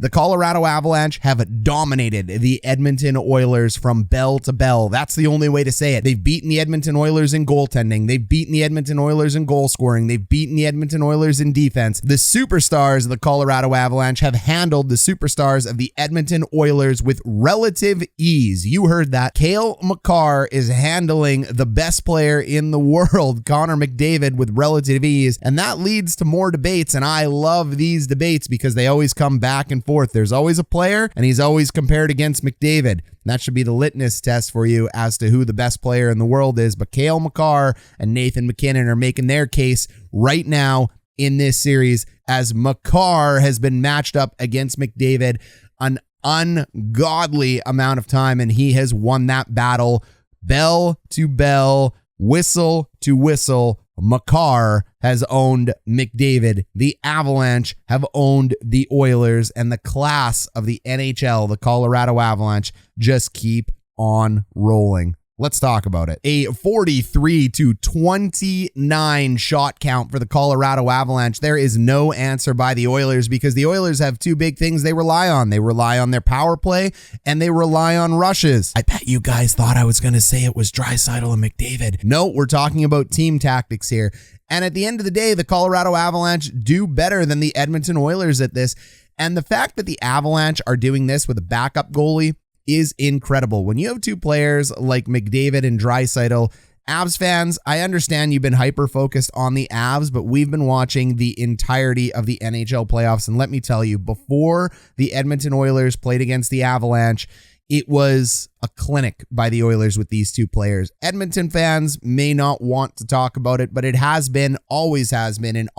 The Colorado Avalanche have dominated the Edmonton Oilers from bell to bell. That's the only way to say it. They've beaten the Edmonton Oilers in goaltending. They've beaten the Edmonton Oilers in goal scoring. They've beaten the Edmonton Oilers in defense. The superstars of the Colorado Avalanche have handled the superstars of the Edmonton Oilers with relative ease. You heard that. Cale Makar is handling the best player in the world, Connor McDavid, with relative ease. And that leads to more debates. And I love these debates because they always come back and forth. There's always a player, and he's always compared against McDavid. That should be the litmus test for you as to who the best player in the world is. But Cale Makar and Nathan MacKinnon are making their case right now in this series, as Makar has been matched up against McDavid an ungodly amount of time, and he has won that battle bell to bell, whistle to whistle. Makar has owned McDavid. The Avalanche have owned the Oilers, and the class of the NHL, the Colorado Avalanche, just keep on rolling. Let's talk about it. A 43-29 shot count for the Colorado Avalanche. There is no answer by the Oilers because the Oilers have two big things they rely on. They rely on their power play and they rely on rushes. I bet you guys thought I was going to say it was Draisaitl and McDavid. No, we're talking about team tactics here. And at the end of the day, the Colorado Avalanche do better than the Edmonton Oilers at this. And the fact that the Avalanche are doing this with a backup goalie is incredible. When you have two players like McDavid and Draisaitl, Avs fans, I understand you've been hyper-focused on the Avs, but we've been watching the entirety of the NHL playoffs, and let me tell you, before the Edmonton Oilers played against the Avalanche, it was a clinic by the Oilers with these two players. Edmonton fans may not want to talk about it, but it has been, and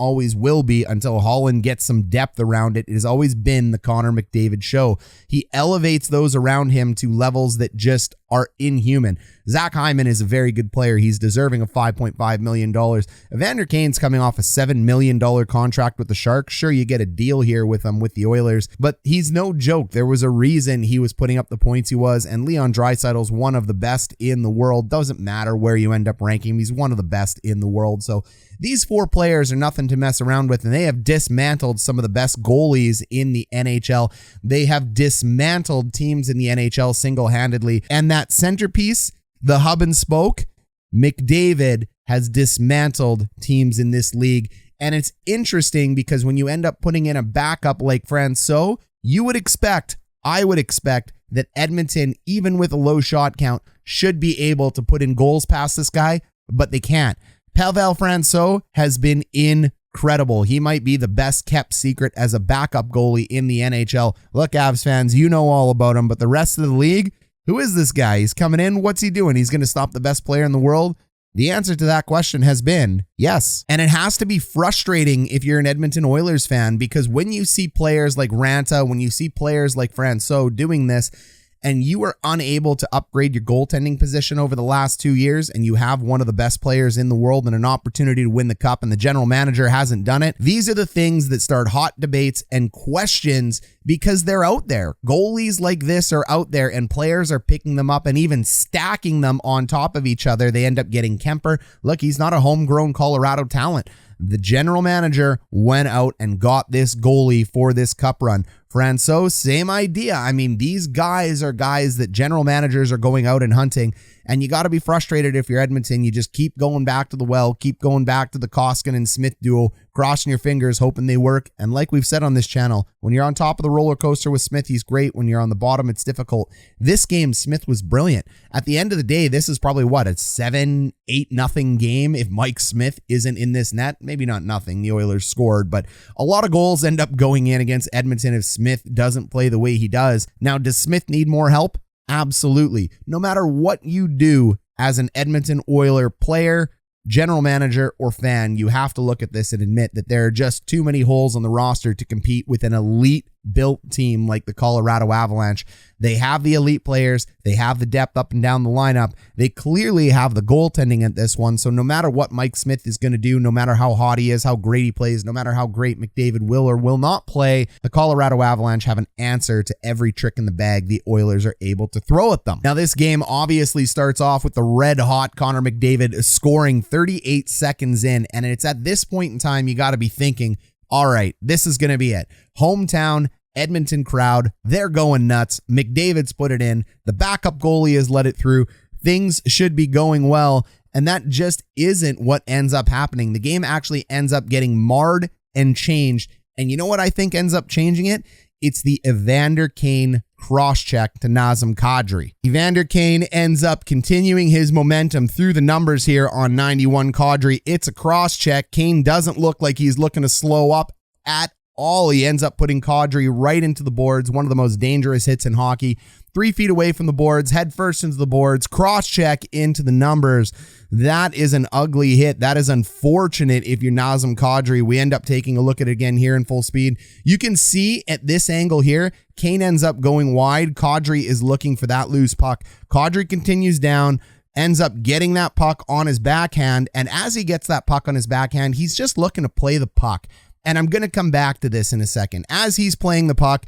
always will be until Holland gets some depth around it. It has always been the Connor McDavid show. He elevates those around him to levels that just are inhuman. Zach Hyman is a very good player. He's deserving of $5.5 million. Evander Kane's coming off a $7 million contract with the Sharks. Sure, you get a deal here with him with the Oilers, but he's no joke. There was a reason he was putting up the points he was, and Leon Draisaitl's one of the best in the world. Doesn't matter where you end up ranking him. He's one of the best in the world. So these four players are nothing to mess around with, and they have dismantled some of the best goalies in the NHL. They have dismantled teams in the NHL single-handedly. And that centerpiece, the hub and spoke, McDavid has dismantled teams in this league. And it's interesting because when you end up putting in a backup like Francouz, I would expect that Edmonton, even with a low shot count, should be able to put in goals past this guy, but they can't. Pavel Francouz has been incredible. He might be the best kept secret as a backup goalie in the NHL. Look, Avs fans, you know all about him, but the rest of the league, who is this guy? He's coming in. What's he doing? He's going to stop the best player in the world? The answer to that question has been yes. And it has to be frustrating if you're an Edmonton Oilers fan, because when you see players like Ranta, when you see players like Francouz doing this, and you are unable to upgrade your goaltending position over the last 2 years, and you have one of the best players in the world and an opportunity to win the cup, and the general manager hasn't done it, these are the things that start hot debates and questions because they're out there. Goalies like this are out there, and players are picking them up and even stacking them on top of each other. They end up getting Compher. Look, he's not a homegrown Colorado talent. The general manager went out and got this goalie for this cup run. Francouz, same idea. I mean, these guys are guys that general managers are going out and hunting, and you got to be frustrated if you're Edmonton. You just keep going back to the well, keep going back to the Koskinen and Smith duo, crossing your fingers, hoping they work. And like we've said on this channel, when you're on top of the roller coaster with Smith, he's great. When you're on the bottom, it's difficult. This game, Smith was brilliant. At the end of the day, this is probably what, a 7-8-0 game if Mike Smith isn't in this net. Maybe not nothing. The Oilers scored, but a lot of goals end up going in against Edmonton if Smith doesn't play the way he does. Now, does Smith need more help? Absolutely. No matter what you do as an Edmonton Oiler player, general manager, or fan, you have to look at this and admit that there are just too many holes on the roster to compete with an elite built team like the Colorado Avalanche. They have the elite players. They have the depth up and down the lineup. They clearly have the goaltending at this one. So no matter what Mike Smith is going to do, no matter how hot he is, how great he plays, no matter how great McDavid will or will not play, the Colorado Avalanche have an answer to every trick in the bag the Oilers are able to throw at them. Now, this game obviously starts off with the red hot Connor McDavid scoring 38 seconds in. And it's at this point in time, you got to be thinking, all right, this is going to be it. Hometown Edmonton crowd, they're going nuts. McDavid's put it in. The backup goalie has let it through. Things should be going well, and that just isn't what ends up happening. The game actually ends up getting marred and changed, and you know what I think ends up changing it? It's the Evander Kane cross-check to Nazem Kadri. Evander Kane ends up continuing his momentum through the numbers here on 91 Kadri. It's a cross-check. Kane doesn't look like he's looking to slow up at all. He ends up putting Kadri right into the boards, one of the most dangerous hits in hockey. 3 feet away from the boards, head first into the boards, cross-check into the numbers. That is an ugly hit. That is unfortunate if you're Nazem Kadri. We end up taking a look at it again here in full speed. You can see at this angle here, Kane ends up going wide. Kadri is looking for that loose puck. Kadri continues down, ends up getting that puck on his backhand, and as he gets that puck on his backhand, he's just looking to play the puck. And I'm going to come back to this in a second. As he's playing the puck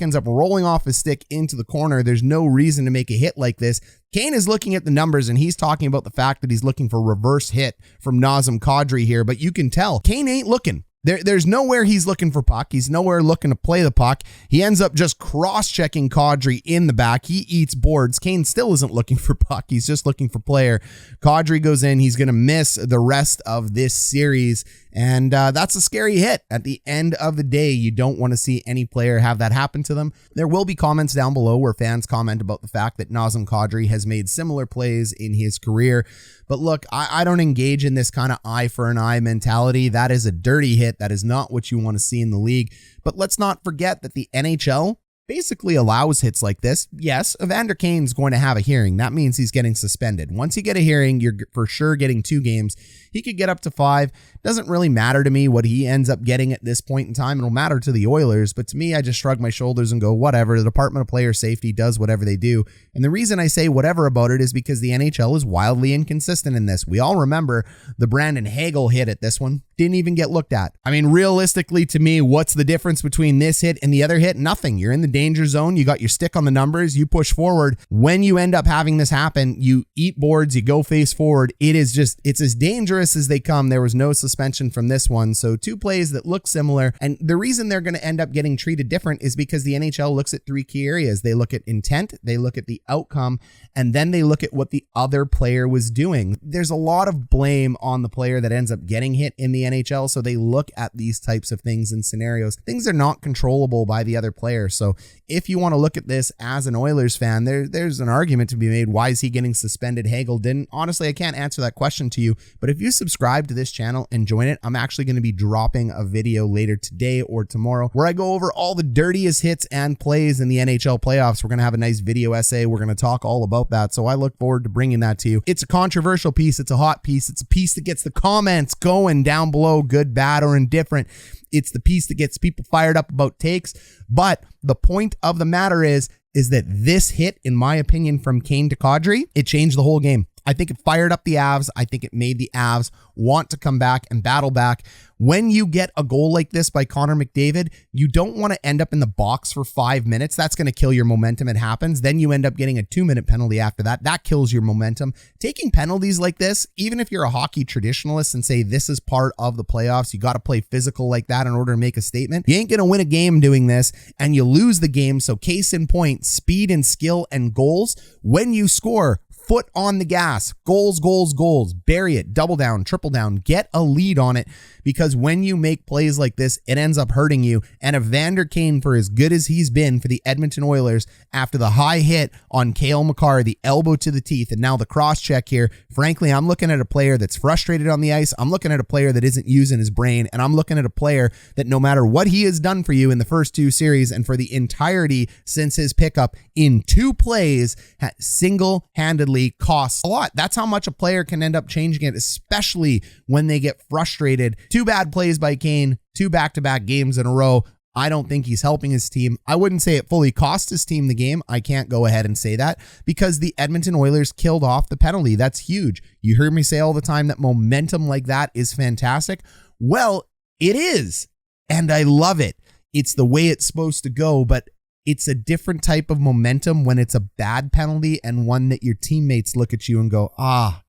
ends up rolling off his stick into the corner. There's no reason to make a hit like this. Kane is looking at the numbers, and he's talking about the fact that he's looking for reverse hit from Nazem Kadri here, but you can tell Kane ain't looking. There's nowhere he's looking for puck. He's nowhere looking to play the puck. He ends up just cross-checking Kadri in the back. He eats boards. Kane still isn't looking for puck. He's just looking for player. Kadri goes in. He's going to miss the rest of this series. And that's a scary hit. At the end of the day, you don't want to see any player have that happen to them. There will be comments down below where fans comment about the fact that Nazem Kadri has made similar plays in his career. But look, I don't engage in this kind of eye for an eye mentality. That is a dirty hit. That is not what you want to see in the league. But let's not forget that the NHL basically allows hits like this. Yes, Evander Kane's going to have a hearing. That means he's getting suspended. Once you get a hearing, you're for sure getting 2 games. He could get up to 5. Doesn't really matter to me what he ends up getting at this point in time. It'll matter to the Oilers, but to me, I just shrug my shoulders and go, whatever. The Department of Player Safety does whatever they do. And the reason I say whatever about it is because the NHL is wildly inconsistent in this. We all remember the Brandon Hagel hit at this one. Didn't even get looked at. I mean, realistically, to me, what's the difference between this hit and the other hit? Nothing. You're in the danger zone. You got your stick on the numbers. You push forward. When you end up having this happen, you eat boards, you go face forward. It's as dangerous as they come. There was no suspension from this one. So 2 plays that look similar. And the reason they're going to end up getting treated different is because the NHL looks at 3 key areas. They look at intent, they look at the outcome, and then they look at what the other player was doing. There's a lot of blame on the player that ends up getting hit in the NHL. So they look at these types of things and scenarios. Things are not controllable by the other player. So if you want to look at this as an Oilers fan, there's an argument to be made. Why is he getting suspended? Hagel didn't. Honestly, I can't answer that question to you. But if you subscribe to this channel and join it, I'm actually going to be dropping a video later today or tomorrow where I go over all the dirtiest hits and plays in the NHL playoffs. We're going to have a nice video essay. We're going to talk all about that. So I look forward to bringing that to you. It's a controversial piece. It's a hot piece. It's a piece that gets the comments going down below, good, bad, or indifferent. It's the piece that gets people fired up about takes. But the point of the matter is that this hit, in my opinion, from Kane to Kadri, it changed the whole game. I think it fired up the Avs. I think it made the Avs want to come back and battle back. When you get a goal like this by Connor McDavid, you don't want to end up in the box for 5 minutes. That's going to kill your momentum. It happens. Then you end up getting a 2-minute penalty after that. That kills your momentum. Taking penalties like this, even if you're a hockey traditionalist and say this is part of the playoffs, you got to play physical like that in order to make a statement. You ain't going to win a game doing this, and you lose the game. So case in point, speed and skill and goals. When you score, foot on the gas, goals, goals, goals, bury it, double down, triple down, get a lead on it, because when you make plays like this, it ends up hurting you. And Evander Kane, for as good as he's been for the Edmonton Oilers, after the high hit on Cale Makar, the elbow to the teeth, and now the cross check here, frankly, I'm looking at a player that's frustrated on the ice. I'm looking at a player that isn't using his brain, and I'm looking at a player that no matter what he has done for you in the first 2 series and for the entirety since his pickup in 2 plays, single-handedly costs a lot. That's how much a player can end up changing it, especially when they get frustrated. 2 bad plays by Kane, 2 back-to-back games in a row. I don't think he's helping his team. I wouldn't say it fully cost his team the game. I can't go ahead and say that because the Edmonton Oilers killed off the penalty. That's huge. You hear me say all the time that momentum like that is fantastic. Well, it is, and I love it. It's the way it's supposed to go, but it's a different type of momentum when it's a bad penalty and one that your teammates look at you and go,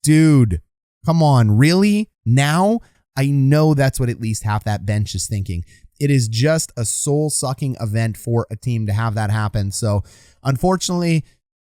dude, come on, really? Now? I know that's what at least half that bench is thinking. It is just a soul-sucking event for a team to have that happen. So unfortunately,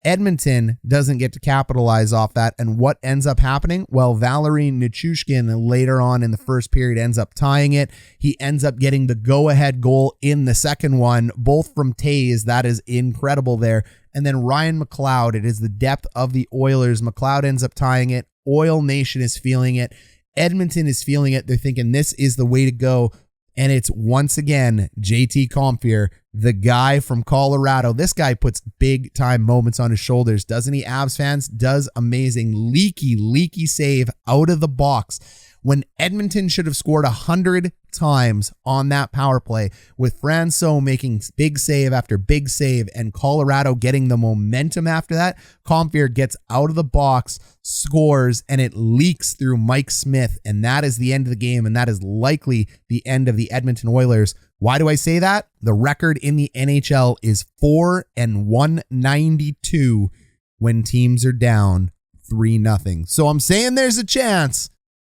Edmonton doesn't get to capitalize off that. And what ends up happening? Well, Valerie Nichushkin later on in the first period ends up tying it. He ends up getting the go-ahead goal in the second one, both from Toews. That is incredible there. And then Ryan McLeod, it is the depth of the Oilers. McLeod ends up tying it. Oil Nation is feeling it. Edmonton is feeling it. They're thinking this is the way to go. And it's once again JT Compher, the guy from Colorado. This guy puts big time moments on his shoulders, doesn't he, Avs fans? Does amazing leaky save out of the box when Edmonton should have scored 100 times on that power play, with Francouz making big save after big save and Colorado getting the momentum after that. Compher gets out of the box, scores, and it leaks through Mike Smith, and that is the end of the game, and that is likely the end of the Edmonton Oilers. Why do I say that? The record in the NHL is 4-192 when teams are down 3-0. So I'm saying there's a chance,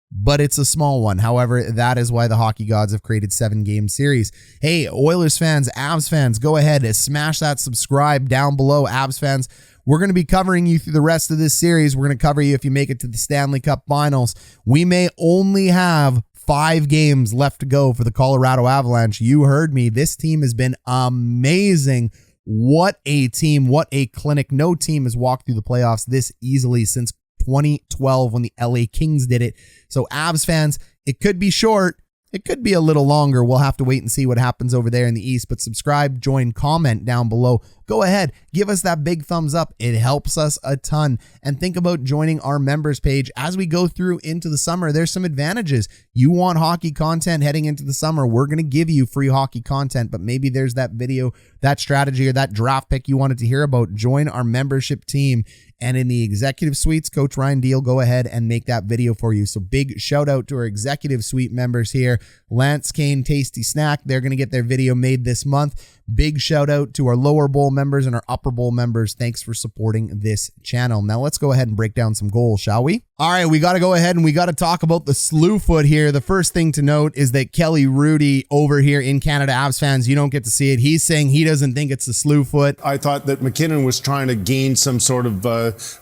but it's a small one. However, that is why the hockey gods have created 7-game series. Hey, Oilers fans, Avs fans, go ahead and smash that subscribe down below. Avs fans, we're going to be covering you through the rest of this series. We're going to cover you if you make it to the Stanley Cup Finals. We may only have 5 games left to go for the Colorado Avalanche. You heard me. This team has been amazing. What a team. What a clinic. No team has walked through the playoffs this easily since 2012 when the LA Kings did it. So Avs fans, it could be short. It could be a little longer. We'll have to wait and see what happens over there in the East. But subscribe, join, comment down below. Go ahead, give us that big thumbs up. It helps us a ton. And think about joining our members page as we go through into the summer. There's some advantages. You want hockey content heading into the summer. We're going to give you free hockey content, but maybe there's that video, that strategy, or that draft pick you wanted to hear about. Join our membership team. And in the executive suites, Coach Ryan Deal, go ahead and make that video for you. So big shout out to our executive suite members here. Lance Kane, Tasty Snack, they're going to get their video made this month. Big shout out to our lower bowl members and our upper bowl members. Thanks for supporting this channel. Now let's go ahead and break down some goals, shall we? All right, we got to go ahead and we got to talk about the slew foot here. The first thing to note is that Kelly Rudy over here in Canada, Avs fans, you don't get to see it. He's saying he doesn't think it's the slew foot. I thought that McKinnon was trying to gain some sort of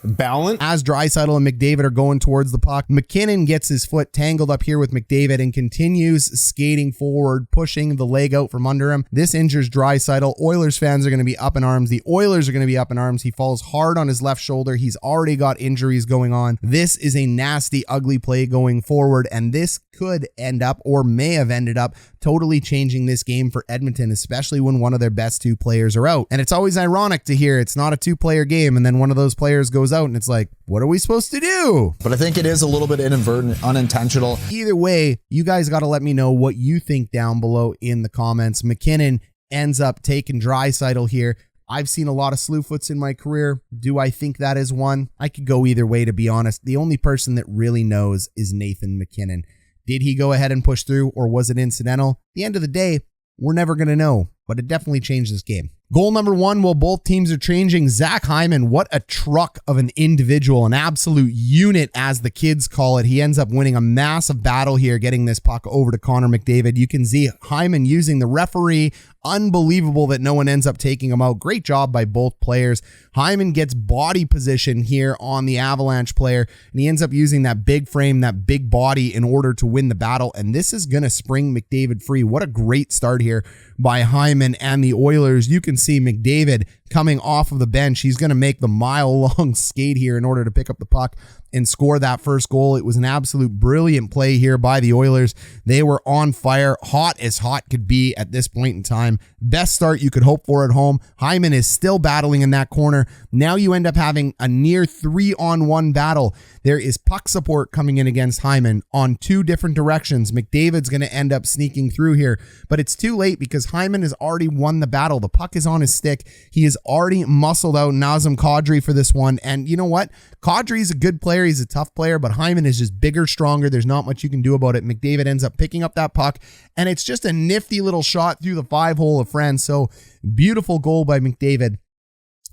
balance. As Draisaitl and McDavid are going towards the puck, McKinnon gets his foot tangled up here with McDavid and continues skating forward, pushing the leg out from under him. This injures Draisaitl. Oilers fans are going to be up in arms. The Oilers are going to be up in arms. He falls hard on his left shoulder. He's already got injuries going on. This is a nasty, ugly play going forward, and this could end up, or may have ended up, totally changing this game for Edmonton, especially when one of their best 2 players are out. And it's always ironic to hear it's not a 2-player game, and then one of those players goes out, and it's like, what are we supposed to do? But I think it is a little bit inadvertent, unintentional. Either way, you guys got to let me know what you think down below in the comments. McKinnon ends up taking Draisaitl here. I've seen a lot of slew foots in my career. Do I think that is one? I could go either way, to be honest. The only person that really knows is Nathan MacKinnon. Did he go ahead and push through, or was it incidental? At the end of the day, we're never going to know, but it definitely changed this game. Goal number 1, while both teams are changing, Zach Hyman, what a truck of an individual, an absolute unit as the kids call it. He ends up winning a massive battle here, getting this puck over to Connor McDavid. You can see Hyman using the referee. Unbelievable that no one ends up taking him out. Great job by both players. Hyman gets body position here on the Avalanche player, and he ends up using that big frame, that big body in order to win the battle, and this is going to spring McDavid free. What a great start here by Hyman and the Oilers. You can see McDavid coming off of the bench. He's going to make the mile-long skate here in order to pick up the puck and score that first goal. It was an absolute brilliant play here by the Oilers. They were on fire, hot as hot could be at this point in time. Best start you could hope for at home. Hyman is still battling in that corner. Now you end up having a near 3-on-1 battle. There is puck support coming in against Hyman on 2 different directions. McDavid's going to end up sneaking through here, but it's too late because Hyman has already won the battle. The puck is on his stick. He has already muscled out Nazem Kadri for this one, and you know what? Kadri's a good player. He's a tough player, but Hyman is just bigger, stronger. There's not much you can do about it. McDavid ends up picking up that puck, and it's just a nifty little shot through the 5-hole of Francouz. Beautiful goal by McDavid.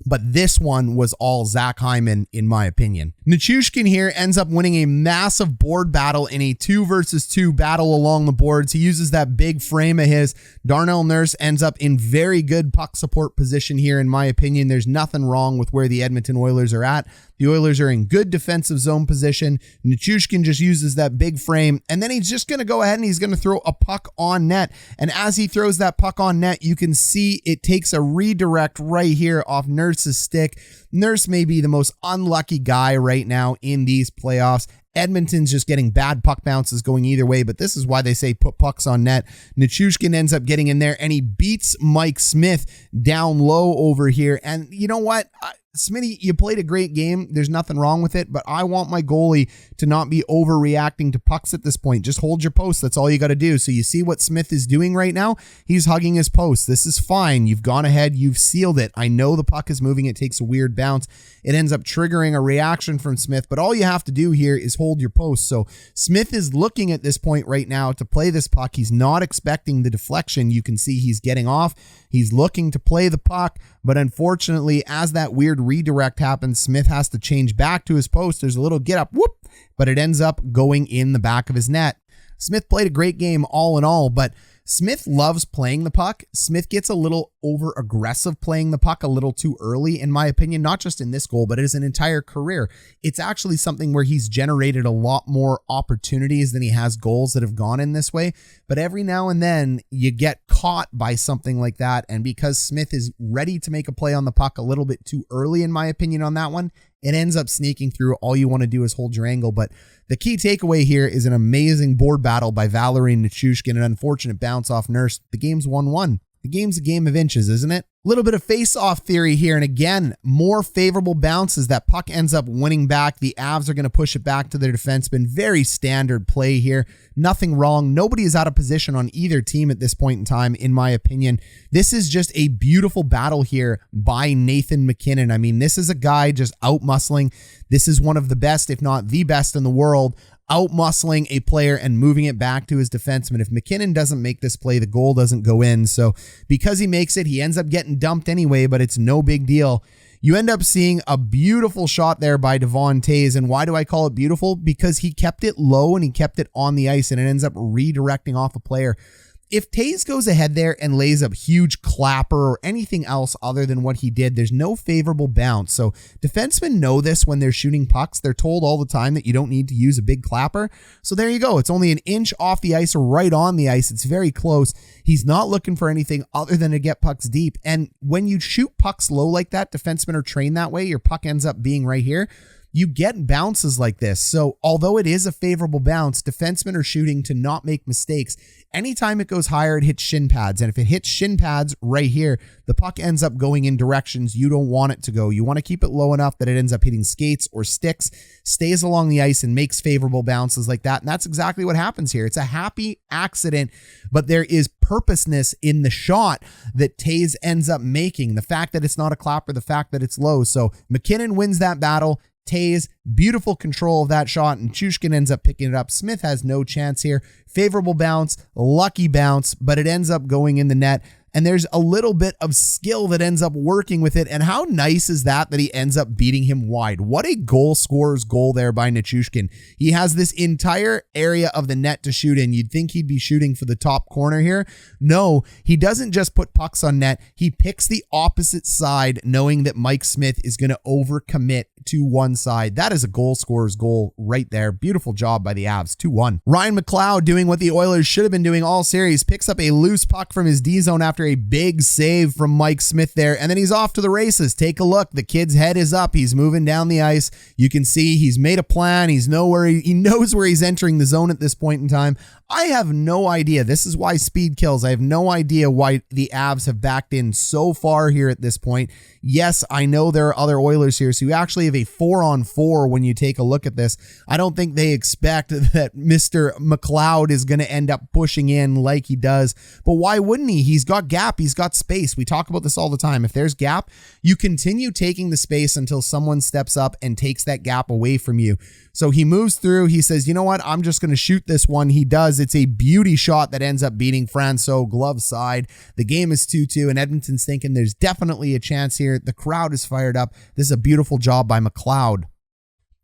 But this one was all Zach Hyman, in my opinion. Nichushkin here ends up winning a massive board battle in a 2 versus 2 battle along the boards. He uses that big frame of his. Darnell Nurse ends up in very good puck support position here, in my opinion. There's nothing wrong with where the Edmonton Oilers are at. The Oilers are in good defensive zone position. Nichushkin just uses that big frame, and then he's just going to go ahead and he's going to throw a puck on net. And as he throws that puck on net, you can see it takes a redirect right here off Nurse's stick. Nurse may be the most unlucky guy right now in these playoffs. Edmonton's just getting bad puck bounces going either way, but this is why they say put pucks on net. Nichushkin ends up getting in there, and he beats Mike Smith down low over here. And you know what? Smitty, you played a great game. There's nothing wrong with it, but I want my goalie to not be overreacting to pucks at this point. Just hold your post. That's all you got to do. So you see what Smith is doing right now? He's hugging his post. This is fine. You've gone ahead. You've sealed it. I know the puck is moving. It takes a weird bounce. It ends up triggering a reaction from Smith, but all you have to do here is hold your post. So Smith is looking at this point right now to play this puck. He's not expecting the deflection. You can see he's getting off. He's looking to play the puck, but unfortunately, as that weird redirect happens, Smith has to change back to his post. There's a little get up, whoop, but it ends up going in the back of his net. Smith played a great game all in all, but Smith loves playing the puck. Smith gets a little over aggressive playing the puck a little too early, in my opinion, not just in this goal, but his entire career. It's actually something where he's generated a lot more opportunities than he has goals that have gone in this way. But every now and then you get caught by something like that. And because Smith is ready to make a play on the puck a little bit too early, in my opinion, on that one, it ends up sneaking through. All you want to do is hold your angle. But the key takeaway here is an amazing board battle by Valerie Nichushkin, an unfortunate bounce off Nurse. The game's 1-1. The game's a game of inches, isn't it? A little bit of face-off theory here, and again, more favorable bounces. That puck ends up winning back. The Avs are going to push it back to their defenseman. Very standard play here. Nothing wrong. Nobody is out of position on either team at this point in time, in my opinion. This is just a beautiful battle here by Nathan MacKinnon. I mean, this is a guy just out-muscling. This is one of the best, if not the best in the world, out-muscling a player and moving it back to his defenseman. If McKinnon doesn't make this play, the goal doesn't go in. So because he makes it, he ends up getting dumped anyway, but it's no big deal. You end up seeing a beautiful shot there by Devon Toews. And why do I call it beautiful? Because he kept it low and he kept it on the ice, and it ends up redirecting off a player. If Toews goes ahead there and lays a huge clapper or anything else other than what he did, there's no favorable bounce. So defensemen know this when they're shooting pucks. They're told all the time that you don't need to use a big clapper. So there you go. It's only an inch off the ice or right on the ice. It's very close. He's not looking for anything other than to get pucks deep. And when you shoot pucks low like that, defensemen are trained that way. Your puck ends up being right here. You get bounces like this. So although it is a favorable bounce, defensemen are shooting to not make mistakes. Anytime it goes higher, it hits shin pads. And if it hits shin pads right here, the puck ends up going in directions you don't want it to go. You want to keep it low enough that it ends up hitting skates or sticks, stays along the ice, and makes favorable bounces like that. And that's exactly what happens here. It's a happy accident, but there is purposeness in the shot that Toews ends up making. The fact that it's not a clapper, the fact that it's low. So McKinnon wins that battle. Toews, beautiful control of that shot, and Nichushkin ends up picking it up. Smith has no chance here. Favorable bounce, lucky bounce, but it ends up going in the net. And there's a little bit of skill that ends up working with it. And how nice is that he ends up beating him wide? What a goal scorer's goal there by Nichushkin. He has this entire area of the net to shoot in. You'd think he'd be shooting for the top corner here. No, he doesn't just put pucks on net. He picks the opposite side, knowing that Mike Smith is going to overcommit to one side. That is a goal scorer's goal right there. Beautiful job by the Avs. 2-1. Ryan McLeod, doing what the Oilers should have been doing all series, picks up a loose puck from his D zone after a big save from Mike Smith there, and then he's off to the races. Take a look. The kid's head is up. He's moving down the ice. You can see he's made a plan. He knows where he's entering the zone at this point in time. I have no idea. This is why speed kills. I have no idea why the Avs have backed in so far here at this point. Yes, I know there are other Oilers here, so you actually have a 4-on-4 when you take a look at this. I don't think they expect that Mr. McLeod is going to end up pushing in like he does, but why wouldn't he? He's got gap. He's got space. We talk about this all the time. If there's gap, you continue taking the space until someone steps up and takes that gap away from you. So he moves through. He says, you know what? I'm just going to shoot this one. He does. does. It's a beauty shot that ends up beating Francouz glove side. The game is 2-2, and Edmonton's thinking there's definitely a chance here. The crowd is fired up. This is a beautiful job by McLeod.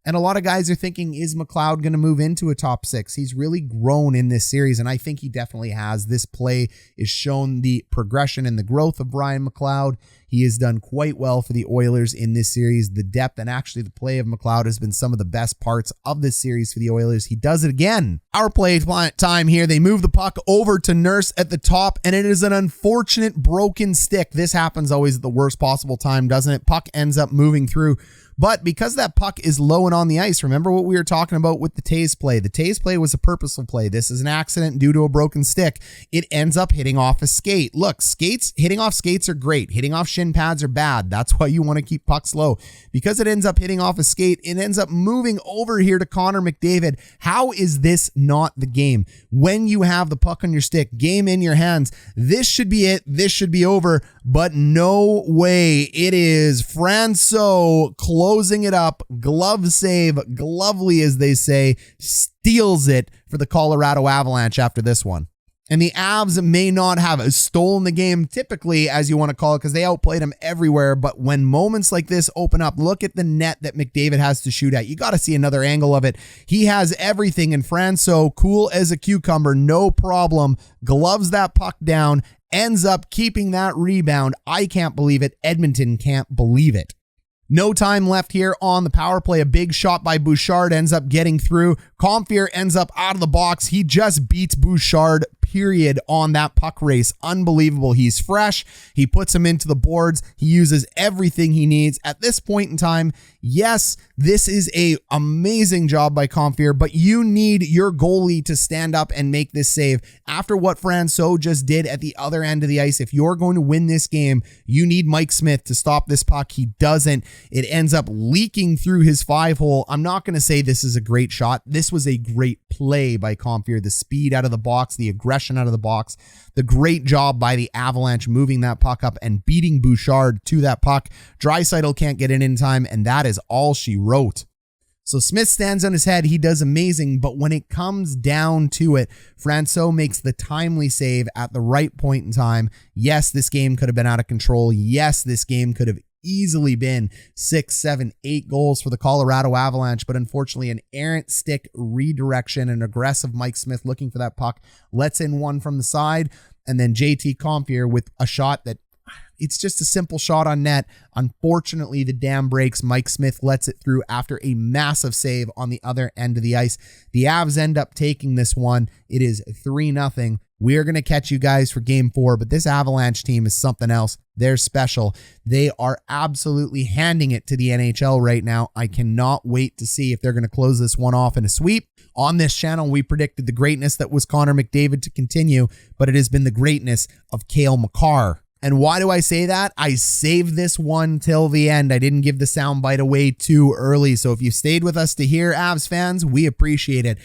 And a lot of guys are thinking, is McLeod going to move into a top six? He's really grown in this series, and I think he definitely has. This play is shown the progression and the growth of Brian McLeod. He has done quite well for the Oilers in this series. The depth and actually the play of McLeod has been some of the best parts of this series for the Oilers. He does it again. Our play time here. They move the puck over to Nurse at the top, and it is an unfortunate broken stick. This happens always at the worst possible time, doesn't it? Puck ends up moving through. But because that puck is low and on the ice, remember what we were talking about with the Toews play. The Toews play was a purposeful play. This is an accident due to a broken stick. It ends up hitting off a skate. Look, hitting off skates are great. Hitting off shin pads are bad. That's why you want to keep pucks low. Because it ends up hitting off a skate, it ends up moving over here to Connor McDavid. How is this not the game? When you have the puck on your stick, game in your hands, this should be it. This should be over. But no way. It is Francouz closing it up. Glove save, glovely as they say, steals it for the Colorado Avalanche after this one. And the Avs may not have stolen the game typically, as you want to call it, because they outplayed them everywhere. But when moments like this open up, look at the net that McDavid has to shoot at. You got to see another angle of it. He has everything, and Francouz, cool as a cucumber, no problem, gloves that puck down, ends up keeping that rebound. I can't believe it. Edmonton can't believe it. No time left here on the power play. A big shot by Bouchard ends up getting through. Compher ends up out of the box. He just beats Bouchard, period, on that puck race. Unbelievable. He's fresh. He puts him into the boards. He uses everything he needs. At this point in time, yes, this is a amazing job by Compher, but you need your goalie to stand up and make this save. After what Francouz just did at the other end of the ice, if you're going to win this game, you need Mike Smith to stop this puck. He doesn't. It ends up leaking through his 5-hole. I'm not going to say this is a great shot. This was a great play by Compher. The speed out of the box, the aggression out of the box, the great job by the Avalanche moving that puck up and beating Bouchard to that puck. Draisaitl can't get in time, and that is all she wrote. So Smith stands on his head. He does amazing, but when it comes down to it, Francouz makes the timely save at the right point in time. Yes, this game could have been out of control. Yes, this game could have easily been 6, 7, 8 goals for the Colorado Avalanche, but unfortunately an errant stick redirection, an aggressive Mike Smith looking for that puck, lets in one from the side, and then JT Compher with a shot that it's just a simple shot on net. Unfortunately, the dam breaks. Mike Smith lets it through after a massive save on the other end of the ice. The Avs end up taking this one. It is 3-0. We are going to catch you guys for game 4, but this Avalanche team is something else. They're special. They are absolutely handing it to the NHL right now. I cannot wait to see if they're going to close this one off in a sweep. On this channel, we predicted the greatness that was Connor McDavid to continue, but it has been the greatness of Cale Makar. And why do I say that? I saved this one till the end. I didn't give the soundbite away too early. So if you stayed with us to hear, Avs fans, we appreciate it.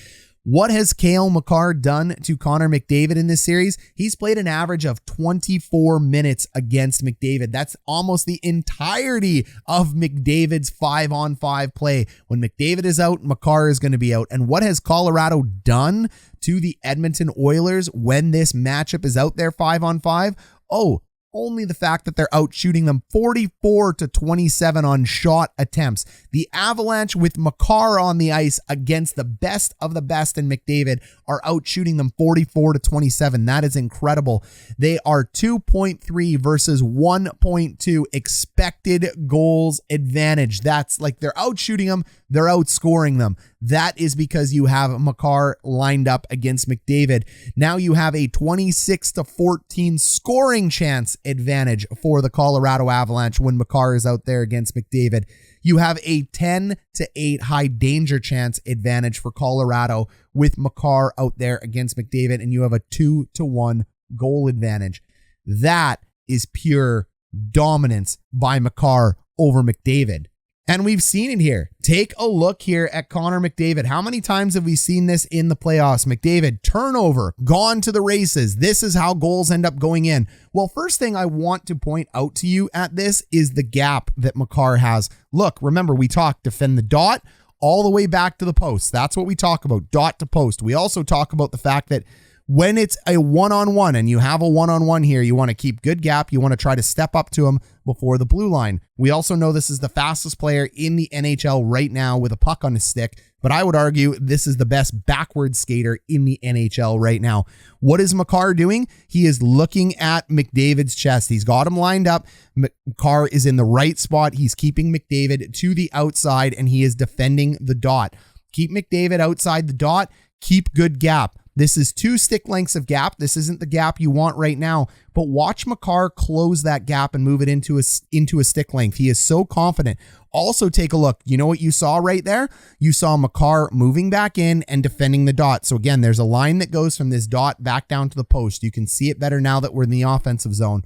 What has Cale Makar done to Connor McDavid in this series? He's played an average of 24 minutes against McDavid. That's almost the entirety of McDavid's 5-on-5 play. When McDavid is out, Makar is going to be out. And what has Colorado done to the Edmonton Oilers when this matchup is out there 5-on-5? Oh, only the fact that they're out shooting them 44-27 on shot attempts. The Avalanche with Makar on the ice against the best of the best in McDavid are out shooting them 44-27. That is incredible. They are 2.3 versus 1.2 expected goals advantage. That's like they're out shooting them, they're outscoring them. That is because you have Makar lined up against McDavid. Now you have a 26-14 scoring chance advantage for the Colorado Avalanche when Makar is out there against McDavid. You have a 10-8 high danger chance advantage for Colorado with Makar out there against McDavid, and you have a 2-1 goal advantage. That is pure dominance by Makar over McDavid. And we've seen it here. Take a look here at Connor McDavid. How many times have we seen this in the playoffs? McDavid, turnover, gone to the races. This is how goals end up going in. Well, first thing I want to point out to you at this is the gap that Makar has. Look, remember we talked defend the dot. all the way back to the post. That's what we talk about, dot to post. We also talk about the fact that when it's a one-on-one and you have a one-on-one here, you want to keep good gap. You want to try to step up to him before the blue line. We also know this is the fastest player in the NHL right now with a puck on his stick, but I would argue this is the best backward skater in the NHL right now. What is Makar doing? He is looking at McDavid's chest. He's got him lined up. Makar is in the right spot. He's keeping McDavid to the outside, and he is defending the dot. Keep McDavid outside the dot. Keep good gap. This is 2 stick lengths of gap. This isn't the gap you want right now, but watch Makar close that gap and move it into a stick length. He is so confident. Also take a look. You know what you saw right there? You saw Makar moving back in and defending the dot. So again, there's a line that goes from this dot back down to the post. You can see it better now that we're in the offensive zone.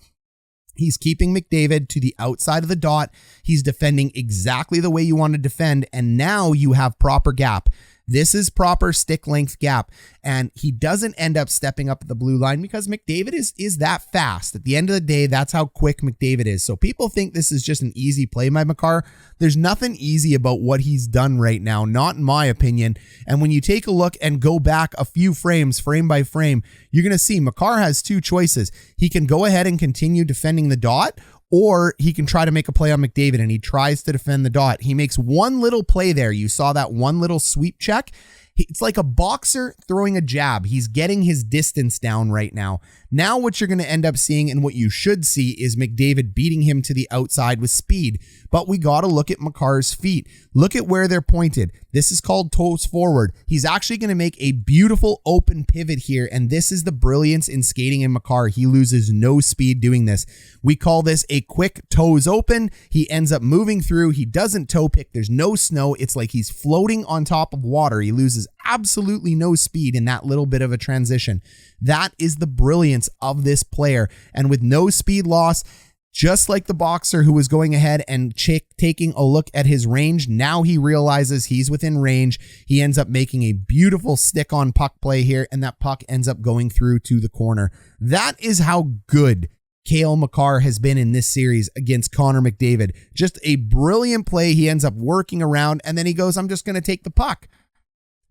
He's keeping McDavid to the outside of the dot. He's defending exactly the way you want to defend, and now you have proper gap. This is proper stick length gap, and he doesn't end up stepping up at the blue line because McDavid is that fast. At the end of the day, that's how quick McDavid is. So people think this is just an easy play by Makar. There's nothing easy about what he's done right now, not in my opinion. And when you take a look and go back a few frames, frame by frame, you're going to see Makar has 2 choices. He can go ahead and continue defending the dot, or he can try to make a play on McDavid, and he tries to defend the dot. He makes one little play there. You saw that one little sweep check. It's like a boxer throwing a jab. He's getting his distance down right now. Now what you're going to end up seeing, and what you should see, is McDavid beating him to the outside with speed. But we got to look at Makar's feet. Look at where they're pointed. This is called toes forward. He's actually going to make a beautiful open pivot here, and this is the brilliance in skating in Makar. He loses no speed doing this. We call this a quick toes open. He ends up moving through. He doesn't toe pick. There's no snow. It's like he's floating on top of water. He loses absolutely no speed in that little bit of a transition. That is the brilliance of this player. And with no speed loss, just like the boxer who was going ahead and taking a look at his range, now he realizes he's within range. He ends up making a beautiful stick on puck play here, and that puck ends up going through to the corner. That is how good Cale Makar has been in this series against Connor McDavid. Just a brilliant play. He ends up working around, and then he goes, I'm just going to take the puck.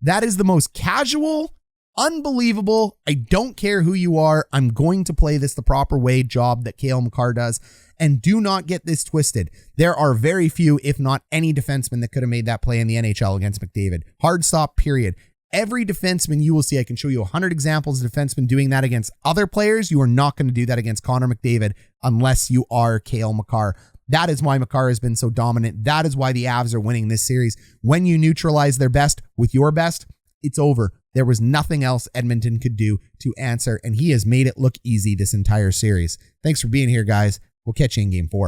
That is the most casual, unbelievable, I don't care who you are, I'm going to play this the proper way job that Cale Makar does. And do not get this twisted. There are very few, if not any, defenseman that could have made that play in the NHL against McDavid. Hard stop, period. Every defenseman you will see, I can show you 100 examples of defensemen doing that against other players. You are not going to do that against Connor McDavid unless you are Cale Makar. That is why Makar has been so dominant. That is why the Avs are winning this series. When you neutralize their best with your best, it's over. There was nothing else Edmonton could do to answer, and he has made it look easy this entire series. Thanks for being here, guys. We'll catch you in Game 4.